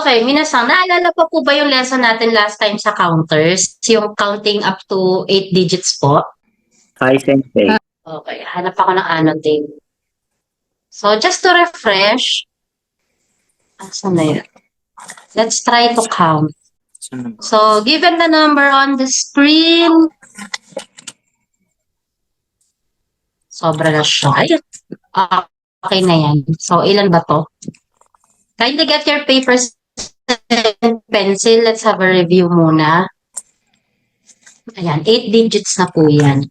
Okay, minasang, naalala pa po ba yung lesson natin last time sa counters? Yung counting up to 8 digits po? Hi, Sensei. Okay, hanap ako ng annotate. So, just to refresh, asan na yun? Let's try to count. So, given the number on the screen, sobra na siya. Ayun. Okay na yan. So, ilan ba to? Kindly get your papers and pencil. Let's have a review muna. Ayan, 8 digits na po yan.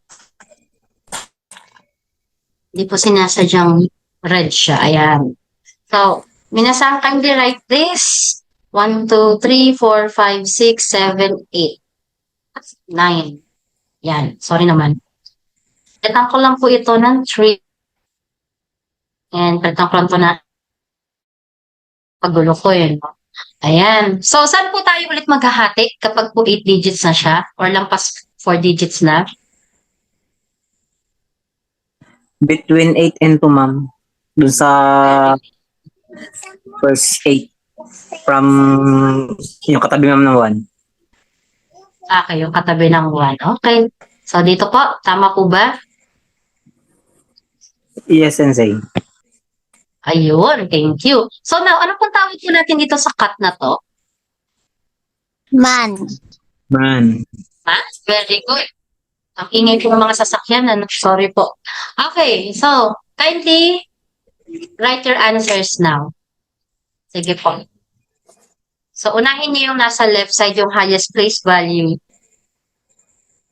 Hindi po sinasadyang red siya. Ayan. So, minasang kindly write this. 1, 2, 3, 4, 5, 6, 7, 8. 9. Yan. Sorry naman. Palitan ko lang po ito ng 3. And palitan ko lang ito na pagulo ko yun. Ayan. So, saan po tayo ulit maghahati kapag po 8 digits na siya? Or lampas 4 digits na? Between 8 and 2, ma'am. Dun sa first 8. From yung katabi, ma'am, ng 1. Okay, yung katabi ng 1. Okay. So, dito po, tama po ba? Yes, Sensei. Ayun, thank you. So, now, ano pong tawag po natin dito sa cut na to? Man. Man. Very good. Ang ingay po ng mga sasakyan. Sorry po. Okay, so, kindly write your answers now. Sige po. So, unahin niyo yung nasa left side, yung highest place value.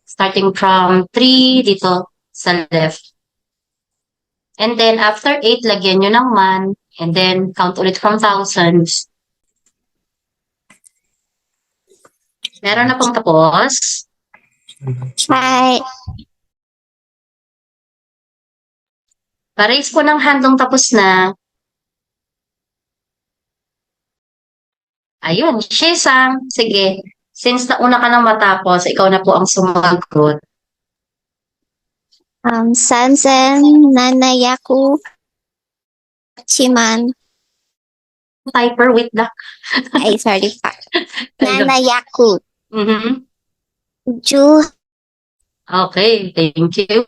Starting from 3 dito sa left. And then, after 8, lagyan nyo ng man. And then, count ulit from thousands. Meron na pong tapos. Hi. Pa-raise po ng handong tapos na. Ayun, Shesang. Sige. Since nauna ka nang matapos, ikaw na po ang sumagot. Sansen, Nanayaku, Chiman. Typer, wait lang. Ay, sorry pa. Nanayaku, Mhm. Ju, Okay, thank you.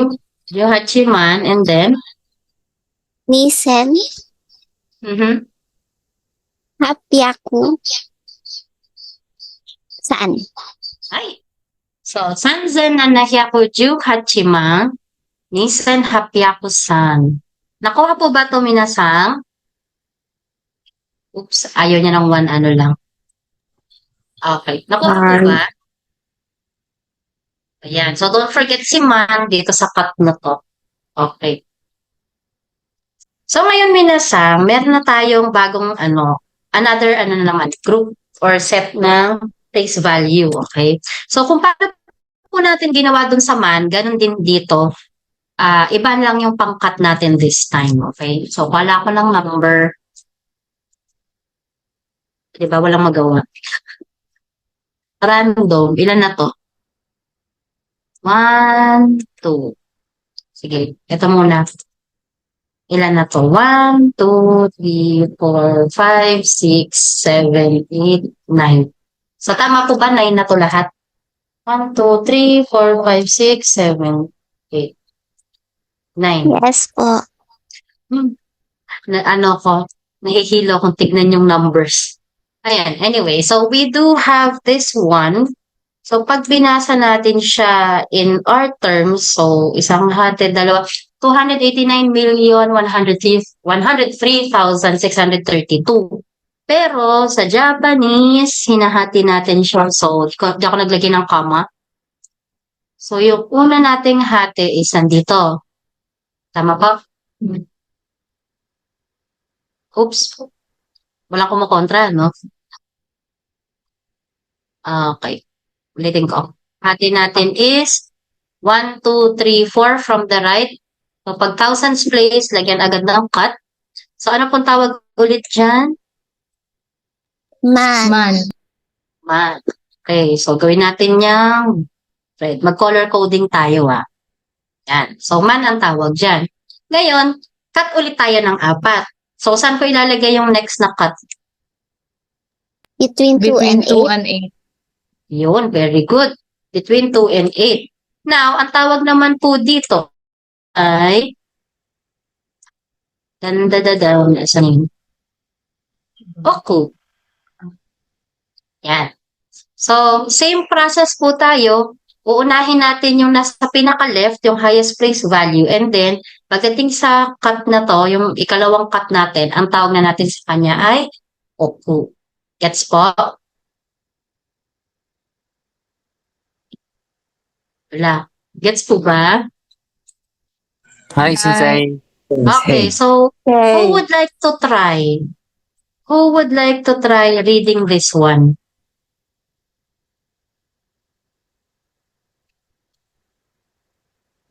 Yohachiman, and then? Nisen, Mhm. Hapyaku. Saan? Ay. So, Sanzen na Nahyakuju Hachimang, Nisen Hapyaku-san. Nakuha po ba ito, minasang? Oops, ayaw niya ng 1 ano lang. Okay. Nakuha po ba? Ayan. So, don't forget si man dito sa cut na to. Okay. So, ngayon minasang, meron na tayong bagong another naman, group or set ng place value. Okay? So, kung paano po natin ginawa dun sa man, ganun din dito. Iba lang yung pangkat natin this time. Okay? So, wala ko ng number. Diba? Walang magawa. Random. Ilan na to? 1, 2. Sige. Ito muna. Ilan na to? 1, 2, 3, 4, 5, 6, 7, 8, 9. So, tama po ba? 9 na to lahat? 1, 2, 3, 4, 5, 6, 7, 8, 9. Yes po. Nahihilo kung tignan yung numbers. Ayan, anyway, so we do have this one. So, pag binasa natin siya in our terms, so isang hati, dalawa, 289,103,632. Pero sa Japanese, hinahati natin siya. So, di ako naglagay ng comma. So, yung una nating hati is nandito. Tama ba? Oops. Walang kumukontra, no? Okay. Ulitin ko. Hati natin is 1, 2, 3, 4 from the right. So, pag thousands place, lagyan agad ng cut. So, ano pong tawag ulit dyan? Man. Man. Okay, so gawin natin yung red. Mag-color coding tayo, Yan. So, man ang tawag dyan. Ngayon, cut ulit tayo ng 4. So, saan ko ilalagay yung next na cut? Between 2 and Between 2 8. and 8. Yun, very good. Between 2 and 8. Now, ang tawag naman po dito ay dandadadaw na isang oku. Yan. So, same process po tayo. Uunahin natin yung nasa pinaka-left, yung highest place value. And then, pagdating sa cut na to, yung ikalawang cut natin, ang tawag na natin sa kanya ay oku. Gets po? Wala. Gets po ba? Hi, Sensei. Okay, so who would like to try? Who would like to try reading this one?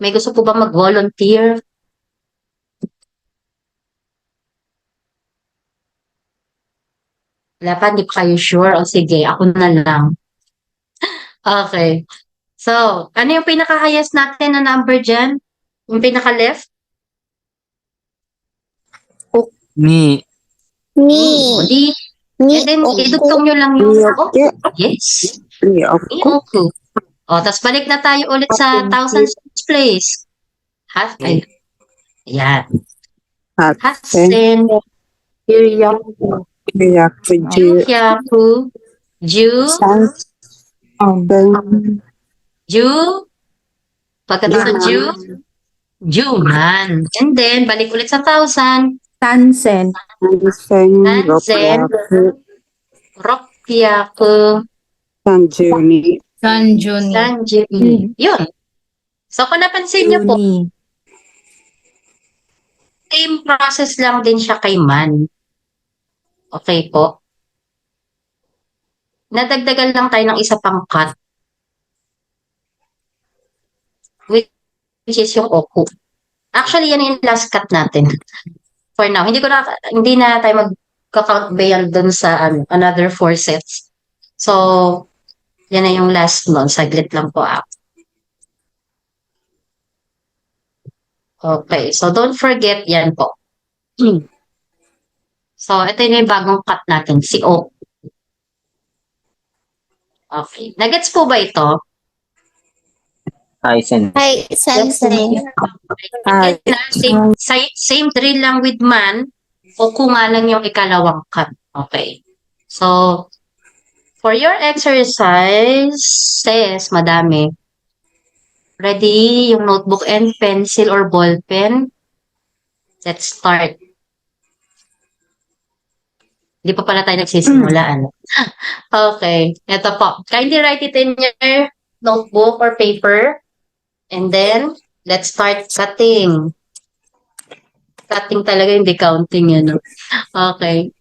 May gusto po ba mag-volunteer? Wala pa, hindi pa kayo sure? O sige, ako na lang. Okay. So, ano yung pinaka-highest natin na number dyan? Yung pinaka-left? Ni. Ni. Di. Ni And then, oku. idugtong nyo lang yung yes. Ni oku. O, tapos balik na tayo ulit sa thousands place. Ay. Ayan. Hasen. Kyaku. Ju. Ju. Pagkatapos ng Ju. Juman. And then, balik ulit sa thousand. Tansen. Nansen. Rokyaku. Sanjuni. Sanjuni. Yun. So, kung napansin niyo po, Juni. same process lang din siya kay man. Okay po. Nadagdagan lang tayo ng isa pang cut. Which is yung oku. Actually, yan yung last cut natin. For now. Hindi na tayo magka-count beyond dun sa another 4 sets. So, yan na yung last nun. Saglit lang po ako. Okay. So, don't forget yan po. So, ito yung bagong cut natin. Si O. Okay. Nagets po ba ito? Hi, Sensei. Hi, Sensei. Same drill lang with man. O kung nga lang yung ikalawang cut. Okay. So, for your exercise, says, madami. Ready? Yung notebook and pencil or ball pen? Let's start. Hindi pa pala tayo nagsisimula, ano? Okay. Ito po. Kindly write it in your notebook or paper. And then, let's start cutting. Cutting talaga, hindi counting, ano? Okay.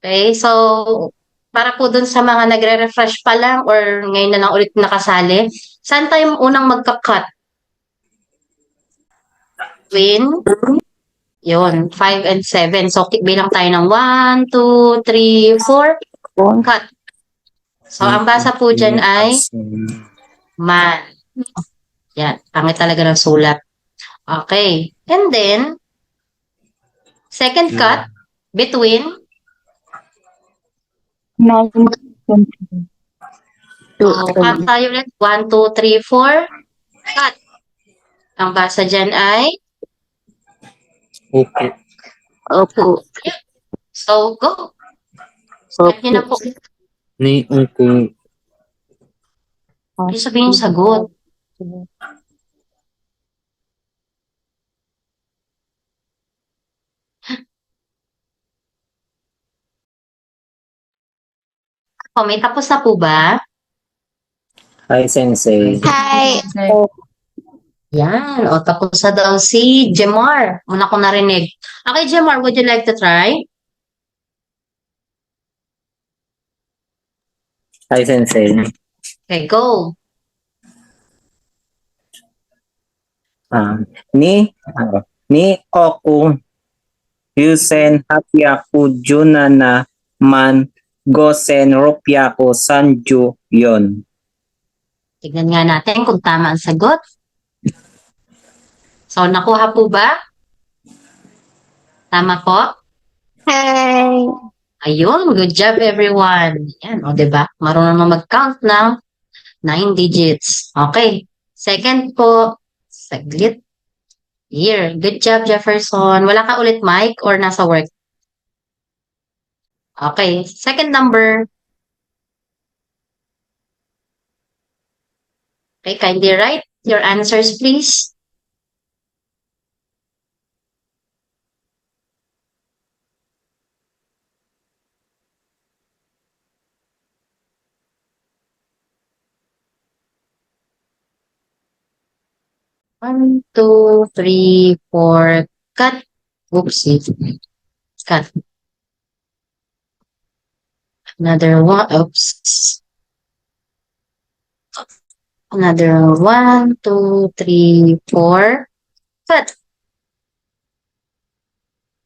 Okay, so, para po dun sa mga nagre-refresh pa lang or ngayon na lang ulit nakasali, saan tayo unang magka-cut? Twin? Yun, 5 and 7. So, bilang tayo ng 1, 2, 3, 4. Cut. So, ang basa po dyan ay man. Yan, pangit talaga ng sulat. Okay. And then, second cut, between 9. So, cut tayo ulit. 1, 2, 3, 4. Cut. Ang basa dyan ay Oku. Oku. so, go. Start nyo na po. Ni oku. Hindi sabihin yung sagot. O, may tapos na po ba? Hi, Sensei. Hi. Yan. O, tapos na daw si Jemar. Una ko narinig. Okay, Jemar, would you like to try? Hi, Sensei. Okay, go. Ni oku. Yusen hapyaku junana man gosen ropyaku sanju yon. Tignan nga natin kung tama ang sagot. So, nakuha po ba? Tama po? Hi. Ayun, good job everyone. Yan, o 'di ba? Marunong na mag-count ng 9 digits. Okay. Second po, saglit. Here. Good job, Jefferson. Wala ka ulit mic or nasa work? Okay. Second number. Okay, kindly write your answers, please. One, two, three, four. Cut. Oopsie. Cut. Another one. Oops. Another one, two, three, four. Cut.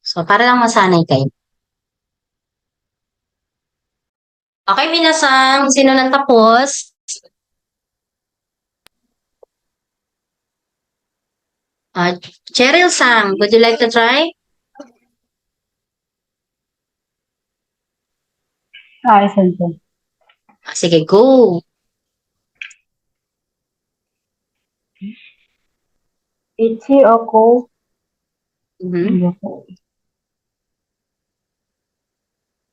So, para lang masanay kayo. Okay, minasang, sino nang tapos? Cheryl Sang, would you like to try? Sensei. Sige, go. Ichioku Mhm.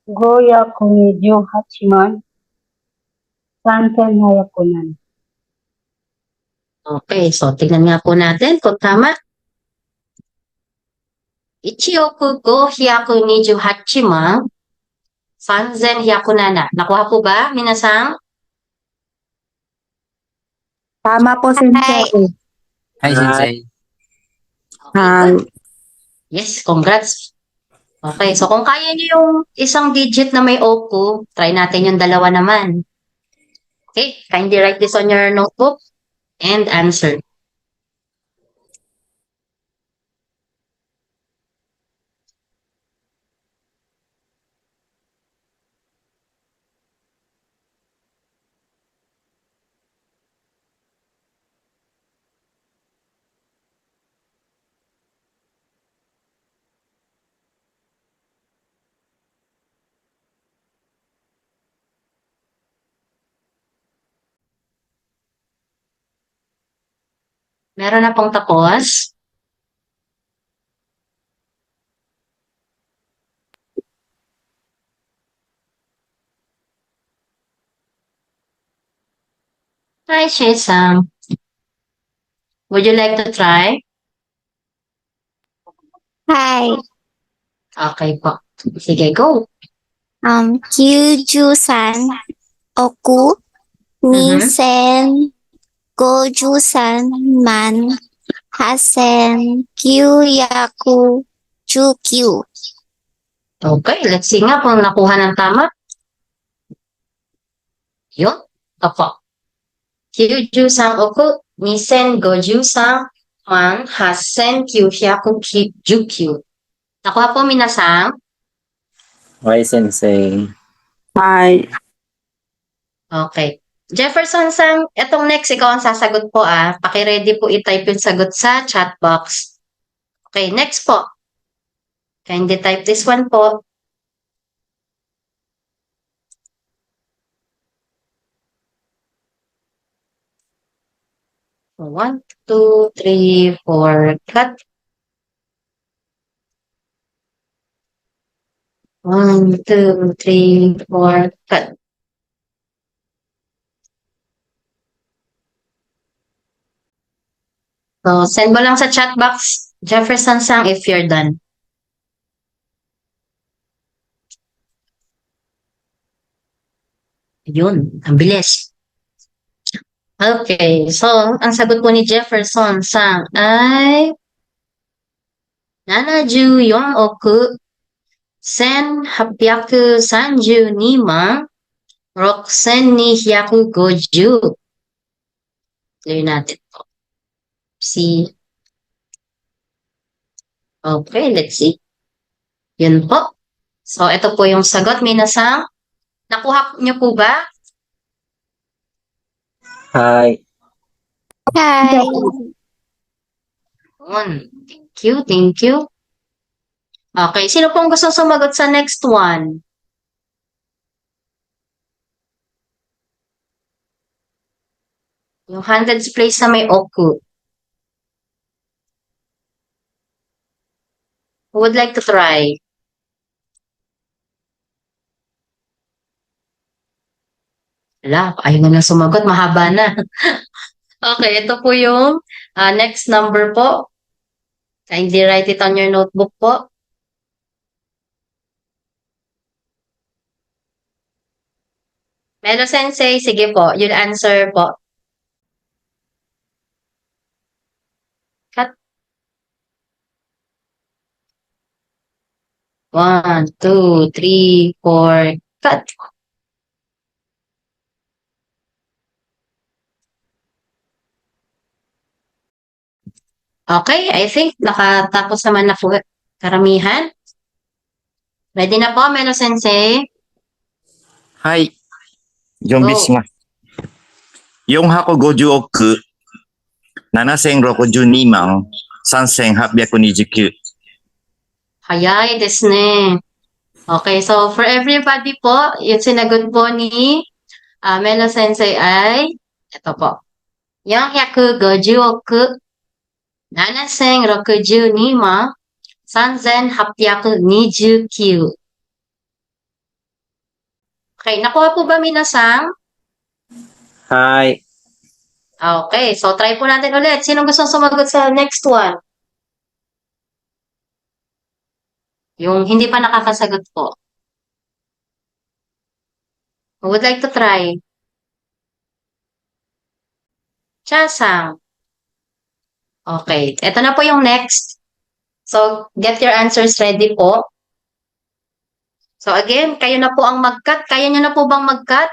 Goyaku ni 18 3,700 nan. Okay, so tingnan nga po natin kung tama. Ichioku go hyaku niju hachima 3,107. Nakuha po ba, minasang? Tama po, Sensei. Hi, Sensei. Okay, good. Yes, congrats. Okay, so kung kaya niyo yung isang digit na may oku, try natin yung dalawa naman. Okay, kindly write this on your notebook and answer. Meron na pong tapos. Hi, Shesam. Would you like to try? Hi. Okay po. Sige, go. Kyuju-san, oku, ni sen, goju-san, man, hasen, kyu-yaku, ju-kyu. Okay, let's see nga kung nakuha ng tama. Yun. Opo. Kyuju-san oku, 2,053万8,919. Nakuha po, minasang? Hi, Sensei. Hi. Okay. Jefferson Sang, etong next, ikaw ang sasagot po ah. Paki-ready po i-type yung sagot sa chat box. Okay, next po. Kindly type this one po. One, two, three, four, cut. One, two, three, four, cut. So, send mo lang sa chat box, Jefferson Sang, if you're done. Yun, ang bilis. Okay, so, ang sagot po ni Jefferson Sang ay 74億1832万6250. Clear natin po. See? Okay, let's see. Yun po. So, ito po yung sagot, minasang. Nakuha niyo po ba? Hi. Hi. Yun. Thank you, thank you. Okay, sino pong gusto sumagot sa next one? Yung hundreds place na may oku. Who would like to try? Wala, ayaw na lang sumagot. Mahaba na. Okay, ito po yung next number po. Kindly write it on your notebook po. Melo Sensei, sige po. You'll answer po. Cut. 1, 2, 3, 4. Cut. Okay, I think nakatapos naman na po karamihan. Ready na po, Melo Sensei? はい。準備します。450億7062万3829。 Hayay desu ne. Okay, so for everybody po, yung sinagot po ni Melo Sensei ay, ito po, 450億7062万3829. Okay, nakuha po ba minasang? はい。 Okay, so try po natin ulit. Sino gusto sumagot sa next one? Yung hindi pa nakakasagot po. Who would like to try? Chasang. Okay, ito na po yung next. So, get your answers ready po. So again, kayo na po ang mag-cut. Kaya nyo na po bang mag-cut?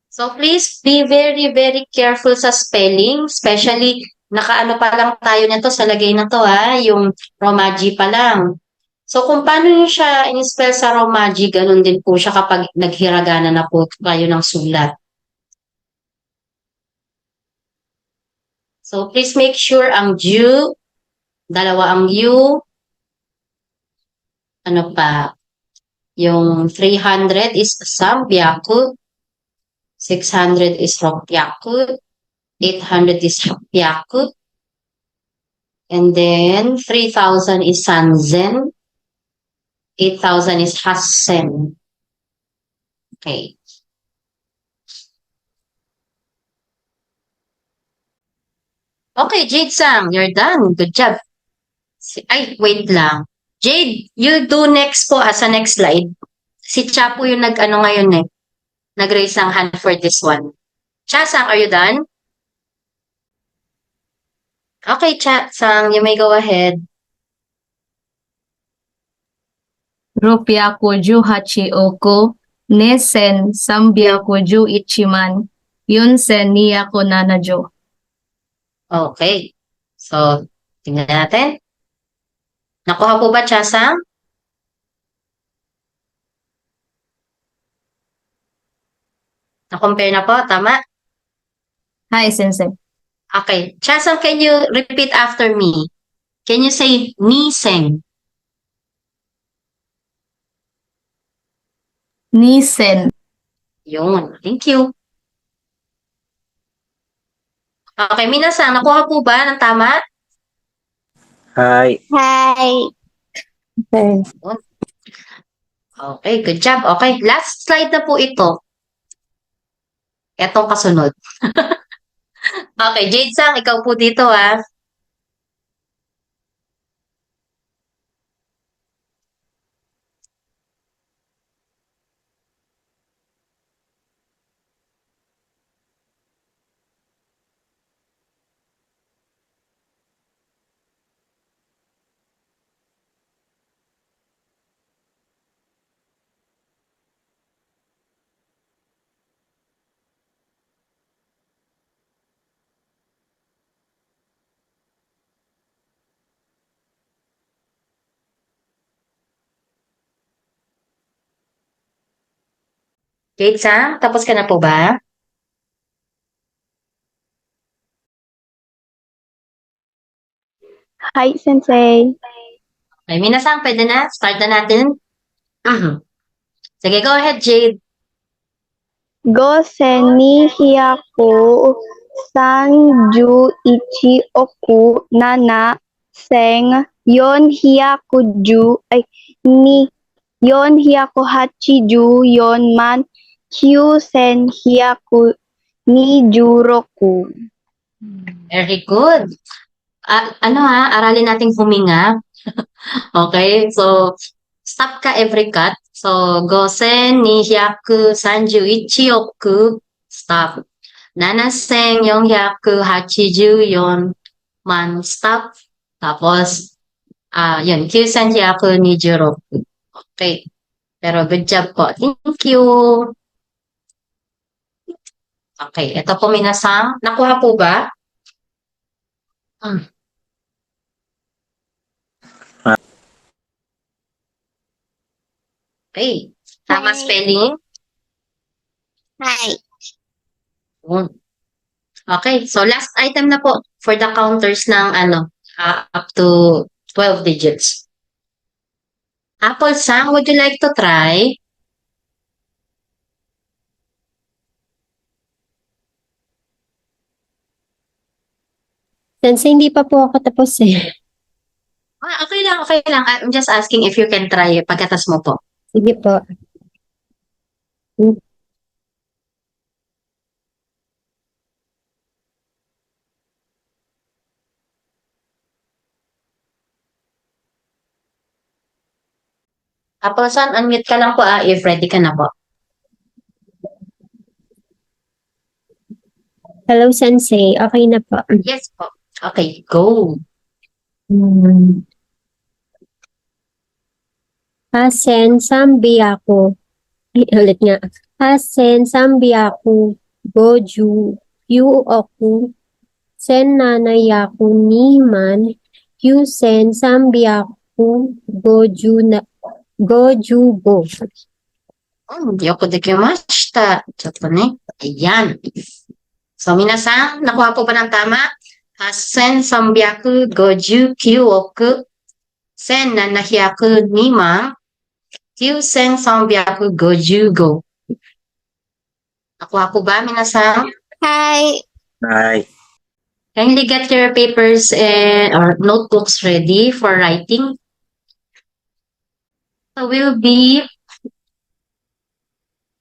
So please be very, very careful sa spelling. Especially, nakaano pa lang tayo nito sa lagay na to yung Romaji pa lang. So kung paano nyo siya in-spell sa Romaji, ganun din po siya kapag naghiragana na po kayo ng sulat. So please make sure ang Ju, dalawa ang U, ano pa, yung 300 is Sambyaku, 600 is Rokyaku, 800 is Hapyaku, and then 3,000 is Sanzen, 8,000 is Hassen. Okay. Okay, Jade-san, you're done. Good job. Ay, wait lang. Jade, you do next po sa next slide. Si Cha po yung nag-ano ngayon nag-raise ng hand for this one. Cha-sang, are you done? Okay, Cha-sang, you may go ahead. 618億2311万4270。 Okay. So, tingnan natin. Nakuha po ba, Cha-sang? Na-compare na po, tama? はい、先生。 Okay. Cha-sang, can you repeat after me? Can you say Niseng? 2000。 Yun. Thank you. Okay, Minasan, nakuha po ba ng tama? はい。 Hi. Okay, good job. Okay, last slide na po ito. Etong kasunod. Okay, Jade-sang, ikaw po dito Jade-sang, tapos ka na po ba? Hi, Sensei. Okay, Minasan, pwede na? Start na natin? Sige, go ahead, Jade. Gosen ni hyaku sanju ichi oku nana seng yon hyakuju ni yon hyaku hachiju yon man kyusen hyaku ni juroku. Very good. Aralin nating huminga. Okay, so stop ka every cut. So, gosen ni hyaku sanju ichi oku. Stop. Nanaseng yung hyaku hachiju yon man. Stop. Tapos, yun, kyusen hyaku ni juroku. Okay. Pero good job po. Thank you. Okay, ito po minasang. Nakuha po ba? Okay. Tama Hi. spelling? Hi. Yun. Okay, so last item na po for the counters ng up to 12 digits. Apple Sang, would you like to try? Sensei, hindi pa po ako tapos eh. Okay lang, okay lang. I'm just asking if you can try pagkatas mo po. Sige po. Apple Sang, unmute ka lang po if ready ka na po. Hello, Sensei. Okay na po. Yes po. Okay, go. Hasen sambiyaku. Ay, ulit nga. Hasen sambiyaku. Goju. Yu oku. Sen nanayaku ni man. Yusen sambiyaku. Goju na. Goju go. Yoko dekimashita. Choto ne. Ayan. So, minasang, nakuha po ba ng tama? 8,359 億 1,702万 9,355. Nakuha po ba, minasang? Hi. Hi. Kindly get your papers or notebooks ready for writing. So, we'll be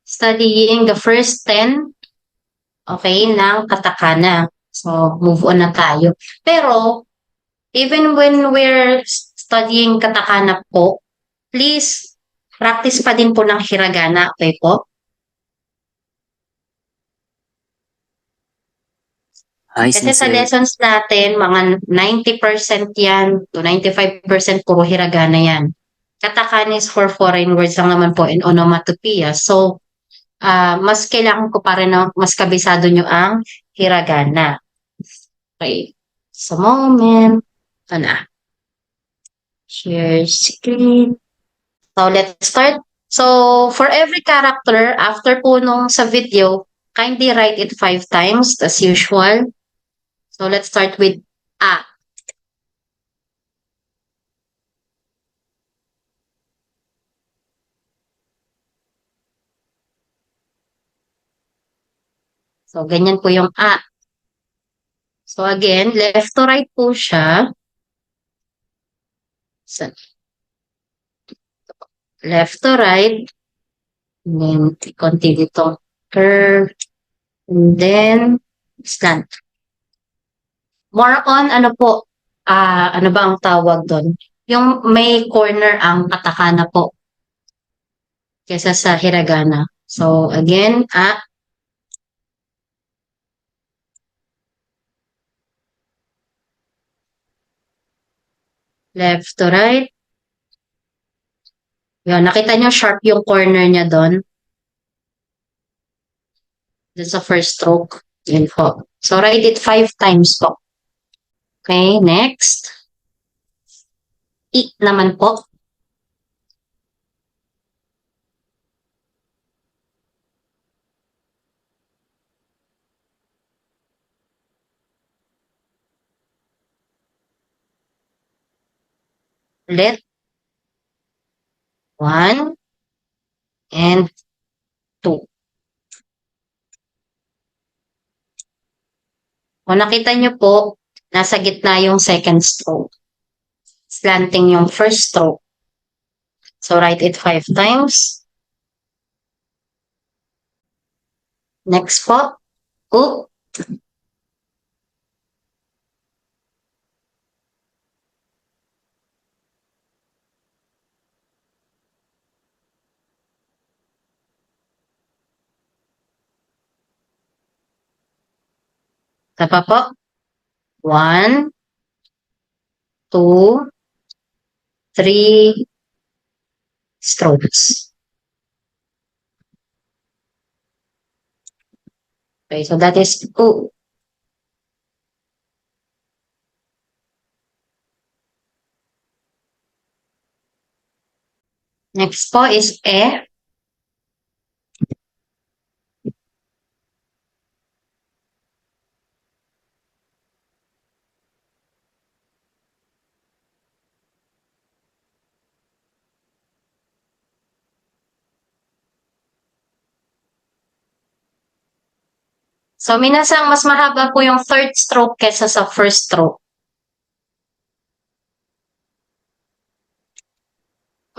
studying the first 10, okay, ng katakana. So, move on na tayo. Pero, even when we're studying katakana po, please, practice pa din po ng hiragana, okay po? Hi, Kasi sa Sensei. lessons natin, mga 90% yan to 95% puro hiragana yan. Katakana is for foreign words lang naman po in onomatopoeia. So, mas kailangan ko pa rin mas kabisado nyo ang hiragana. Okay. So, moment. Ito na. Share screen. So, let's start. So, for every character, after po nung sa video, kindly write it 5 times as usual. So, let's start with A. So, ganyan po yung A. So, again, left to right po siya. So, left to right. And then, continue to curve. And then, slant. More on, ano po, ano ba ang tawag doon? Yung may corner ang katakana po kesa sa hiragana. So, again, A. Left to right. Yun, nakita nyo sharp yung corner niya doon. That's the first stroke. Yun po. So, write it 5 times po. Okay, next. I naman po. Ulit. 1 and 2. Kung nakita nyo po, nasa gitna yung second stroke. Slanting yung first stroke. So, write it 5 times. Next po. U. Tapa po. 1, 2, 3 strokes. Okay, so that is U. Next po is E. So, minasang mas mahaba po yung third stroke kesa sa first stroke.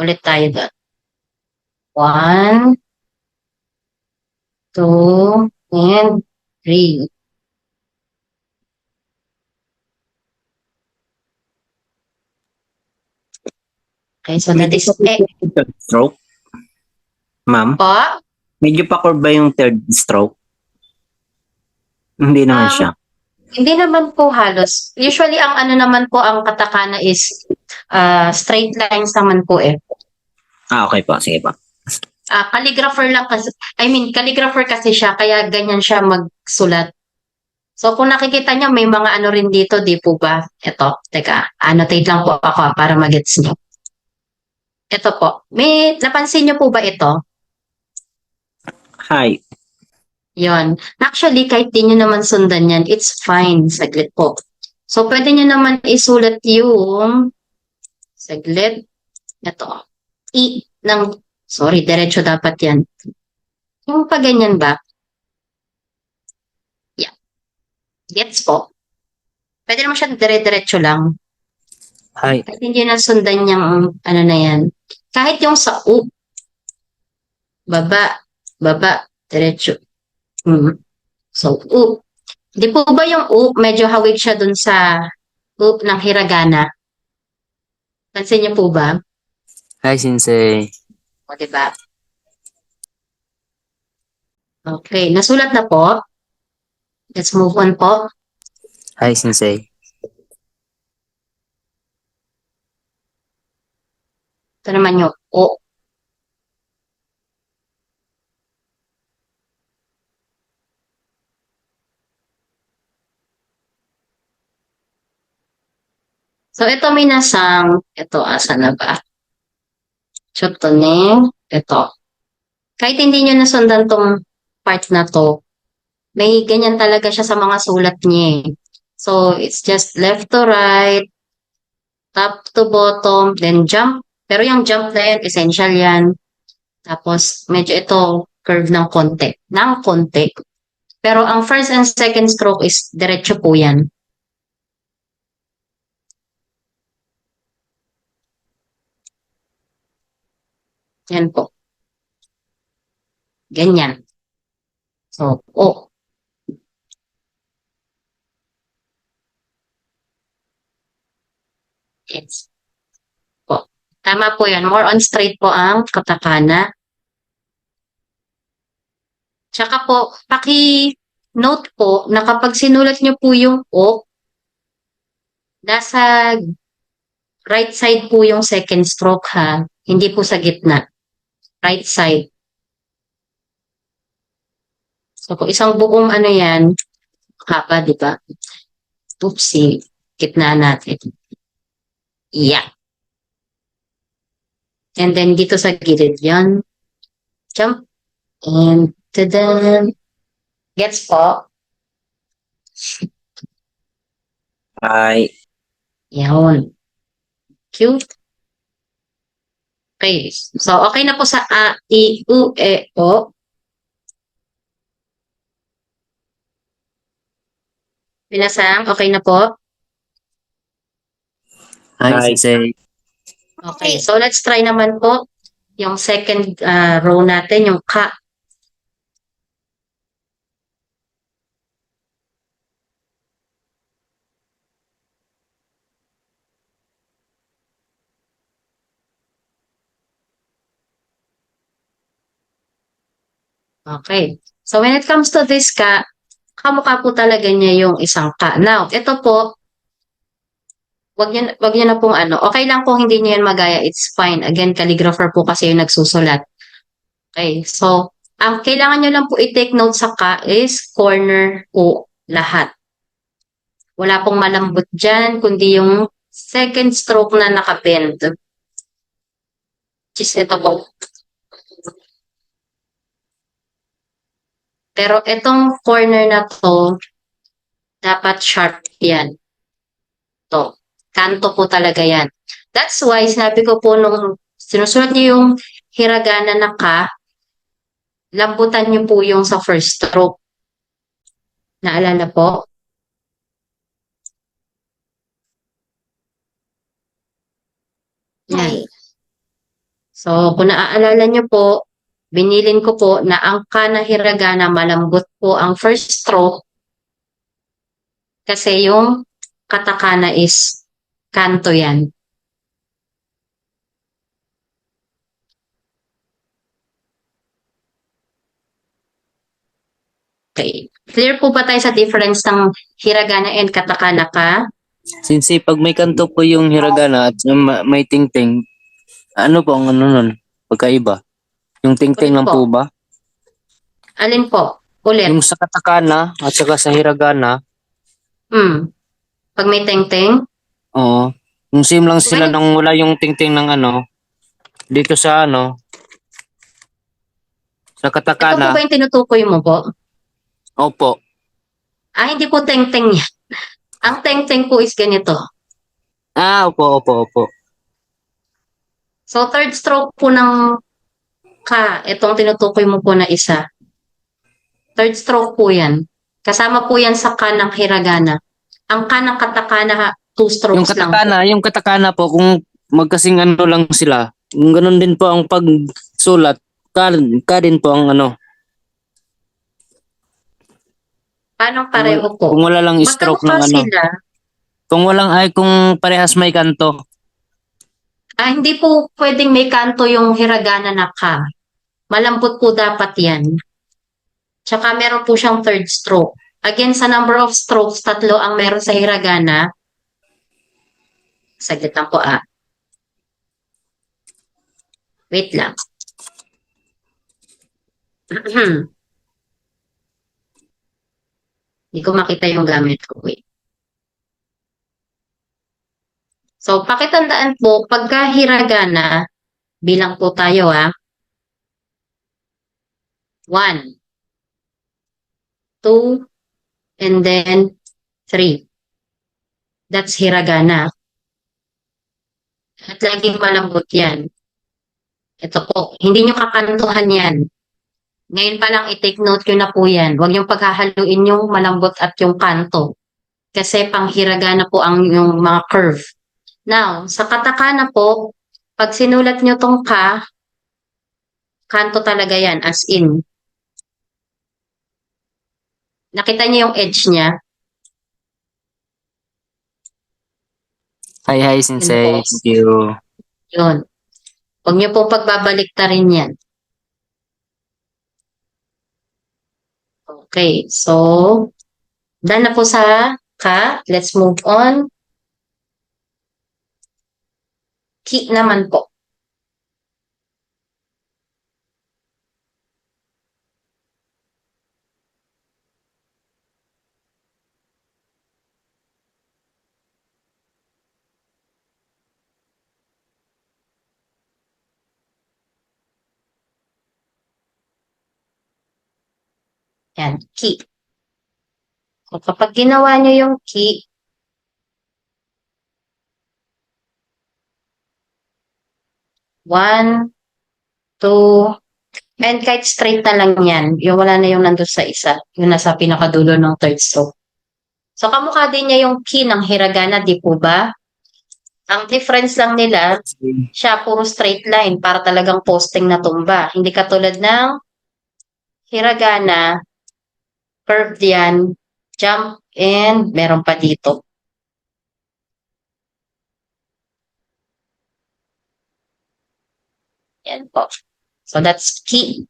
Ulit tayo doon. 1, 2, and 3. Okay, so that is E. Third stroke. Ma'am, Po. medyo pa ba yung third stroke? Hindi naman siya. Hindi naman po halos. Usually, ang ano naman po, ang katakana is straight lines naman po eh. Okay po. Sige po. Calligrapher lang kasi, calligrapher kasi siya, kaya ganyan siya magsulat. So, kung nakikita niyo, may mga ano rin dito, di po ba? Ito, teka, annotate lang po ako para magets niyo. Ito po, may napansin niyo po ba ito? Hi. Yon. Actually, kahit di nyo naman sundan yan, it's fine. Saglit po. So, pwede nyo naman isulat yung saglit. Ito. I ng, sorry, diretso dapat yan. Yung pa ganyan ba? Yeah. Gets po. Pwede naman siya dire-diretso lang. Hi. Kahit hindi nyo nasundan yung ano na yan. Kahit yung sa U. Baba, diretso. So, U. Di po ba yung U, medyo hawig siya dun sa U ng hiragana? Pansin niyo po ba? Hi, Sensei. O, diba? Okay, nasulat na po. Let's move on po. Hi, Sensei. Ito naman yung O. So, ito minasang, ito, asa na ba? Choto ne, ito. Kahit hindi nyo nasundan tong part na to, may ganyan talaga siya sa mga sulat niya eh. So, it's just left to right, top to bottom, then jump. Pero yung jump na yan, essential yan. Tapos, medyo ito, curve ng konti. Ng konti. Pero ang first and second stroke is diretso po yan. Yan po. Ganyan. So, O. Yes. Po. Tama po yan. More on straight po ang katakana. Tsaka po, paki-note po na kapag sinulat niyo po yung O, nasa right side po yung second stroke ha. Hindi po sa gitna. Right side. So, kung isang buong ano yan, haba, di ba? Oopsie. Gitna natin. Yeah. And then, dito sa gilid yan. Jump. And, tada. Gets po? Hi. Yan. Cute. Okay. So, okay na po sa A, I, U, E, O. Minasang, okay na po? Hi, Hi. Sensei. Okay, so let's try naman po yung second row natin, yung ka. Okay. So when it comes to this ka, kamukha po talaga niya yung isang ka. Now, ito po, wag niyo na pong ano. Okay lang kung hindi niyo yan magaya, it's fine. Again, calligrapher po kasi yung nagsusulat. Okay, so ang kailangan niyo lang po i-take note sa ka is corner po lahat. Wala pong malambot dyan, kundi yung second stroke na nakabend. Which is ito po. Pero itong corner na to, dapat sharp yan. To. Kanto po talaga yan. That's why, sinabi ko po nung sinusulat niyo yung hiragana na ka, lambutan niyo po yung sa first stroke. Naalala po? Yan. So, kung naaalala niyo po, binilin ko po na ang ka na hiragana malambot po ang first stroke kasi yung katakana is kanto yan. Okay. Clear po ba tayo sa difference ng hiragana and katakana ka? Sensei, pag may kanto po yung hiragana at yung may tingting, ano po ang ano nun? Pagkaiba? Yung tingting lang po ba? Alin po? Ulit. Yung sa katakana at saka sa hiragana, Pag may teng-teng, oo. Yung same lang sila Well- nang wala yung tingting ng ano, dito sa ano, sa ito po katakana, ba yung tinutukoy mo po? opo. Hindi po teng-teng yan. Ang teng-teng po is ganito. Opo. So, third stroke po ng ka, itong tinutukoy mo po na isa. Third stroke po yan. Kasama po yan sa ka ng hiragana. Ang ka ng katakana, two strokes lang po. Yung katakana po, kung magkasing ano lang sila, yung ganun din po ang pagsulat, ka din po ang ano, Paano pareho po? kung wala lang stroke ng Magkamukha ano. sila. Kung parehas may kanto. Hindi po pwedeng may kanto yung hiragana na ka. Malambot po dapat yan. Tsaka meron po siyang third stroke. Again, sa number of strokes, 3 ang meron sa hiragana. Saglit lang po Wait lang. Hindi ko makita yung gamit ko. Wait. So, pakitandaan po, pagka hiragana, bilang po tayo 1, 2, and then 3. That's hiragana. At laging malambot yan. Ito po, hindi nyo kakantuhan yan. Ngayon pa lang i-take note nyo na po yan. Huwag yung paghahaluin yung malambot at yung kanto. Kasi pang hiragana po ang yung mga curve. Now, sa katakana po, pag sinulat nyo tong ka, kanto talaga yan, as in. Nakita niyo yung edge niya? Hi, Sensei. Yun po. Thank you. Yun. Huwag niyo pong pagbabaliktarin yan. Okay, so, done na po sa ka. Let's move on. Ki naman po. Yan, ki. So, kapag ginawa niyo yung ki, one, two, and kahit straight na lang yan. Yung wala na yung nandun sa isa. Yung nasa pinakadulo ng third stroke. So, kamukha din niya yung ki ng hiragana, di po ba? Ang difference lang nila, siya puro straight line para talagang posting na tumba. Hindi katulad ng hiragana, curved yan, jump, and meron pa dito. Yan po. So, that's ki.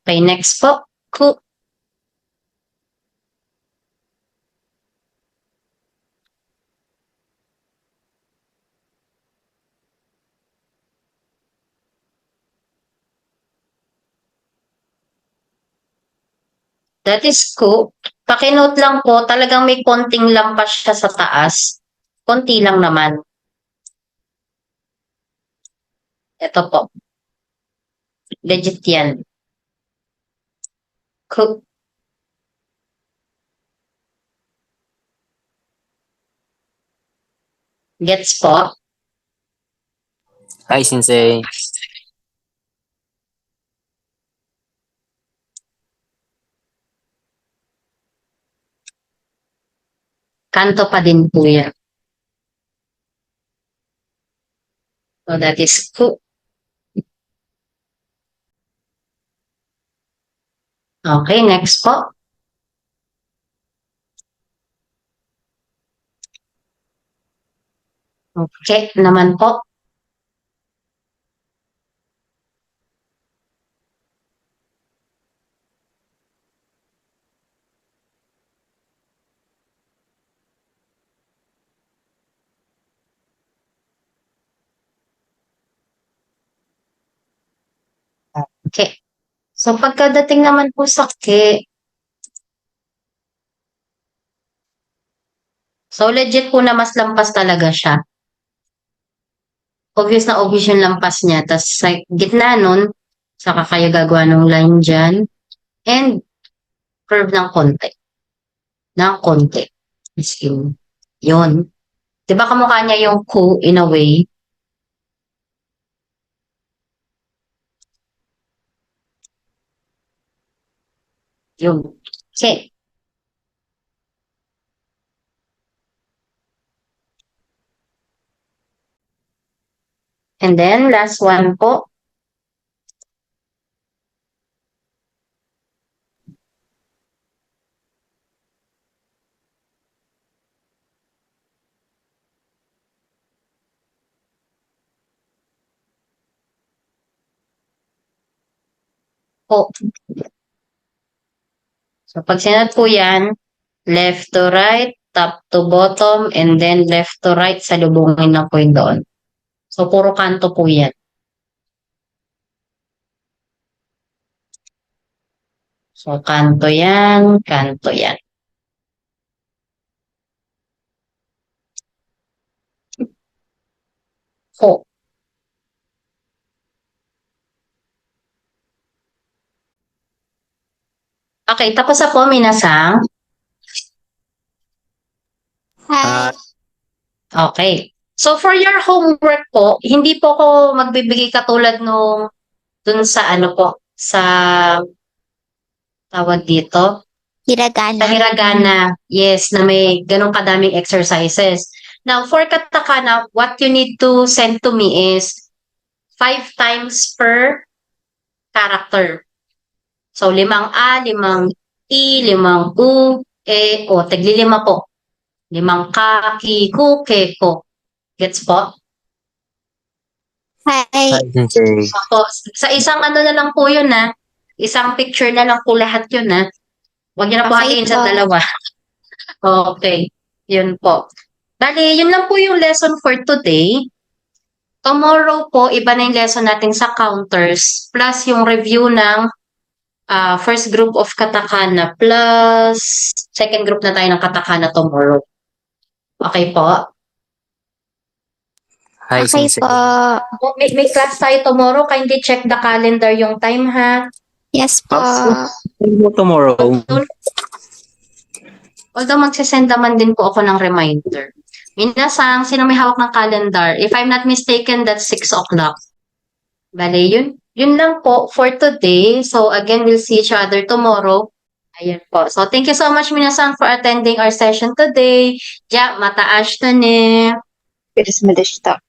Okay, next po. Ku. That is ku. Pakinote lang po, talagang may konting lampas siya sa taas. Konti lang naman. Ito po. Legit yan. Ku. Gets po? Hi, Sensei. Kanto pa din po yan. So that is ku. Okay, next po. Okay, naman po. Okay. So pagkadating naman po sa ke, so legit po na mas lampas talaga siya. Obvious na obvious yung lampas niya. Tapos sa gitna nun, saka kayo gagawa ng line dyan. And curve ng konti. Ng konti. As in, yun. Diba kamukha niya yung ku in a way? Yun. Okay. And then, last one po. Po. So, pag sinat po yan, left to right, top to bottom, and then left to right, salubungin na po yun doon. So, puro kanto po yan. So, kanto yan, kanto yan. Po. Okay, tapos na po, minasang. Hi. Okay. So, for your homework po, hindi po ako magbibigay katulad nung dun sa ano po, sa tawag dito, sa Hiragana. hiragana. Yes, na may ganong kadaming exercises. Now, for katakana, what you need to send to me is 5 times per character. So, 5 A, 5 I, 5 U, E, O. Tagli-5 po. 5 ka, ki, ku, ke, ko. Gets po? Hi. Hi, Sensei. Opo, sa isang ano na lang po yun na. Isang picture na lang po lahat yun na. Huwag niyo na po Okay hatiin sa po. dalawa. Okay. Yun po. Bali, yun lang po yung lesson for today. Tomorrow po, iba na yung lesson natin sa counters. Plus yung review ng first group of katakana. Plus second group na tayo ng katakana tomorrow. Okay po? Hi, Okay Sensei. po. Oh, may class tayo tomorrow. Kindly check the calendar yung time, ha? Yes po. See you tomorrow. Although magsasend naman din po ako ng reminder. Minasang, sino may hawak ng calendar? If I'm not mistaken, that's 6 o'clock. Bale, yun lang po for today. So again, we'll see each other tomorrow. Ayan po. So thank you so much, minasang, for attending our session today. Ja, mataas na ne. お疲れ様でした。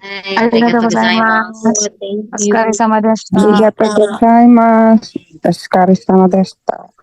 ありがとうございます。Thank お you. 疲れ様でした。ありがとうございます。お疲れ様でした。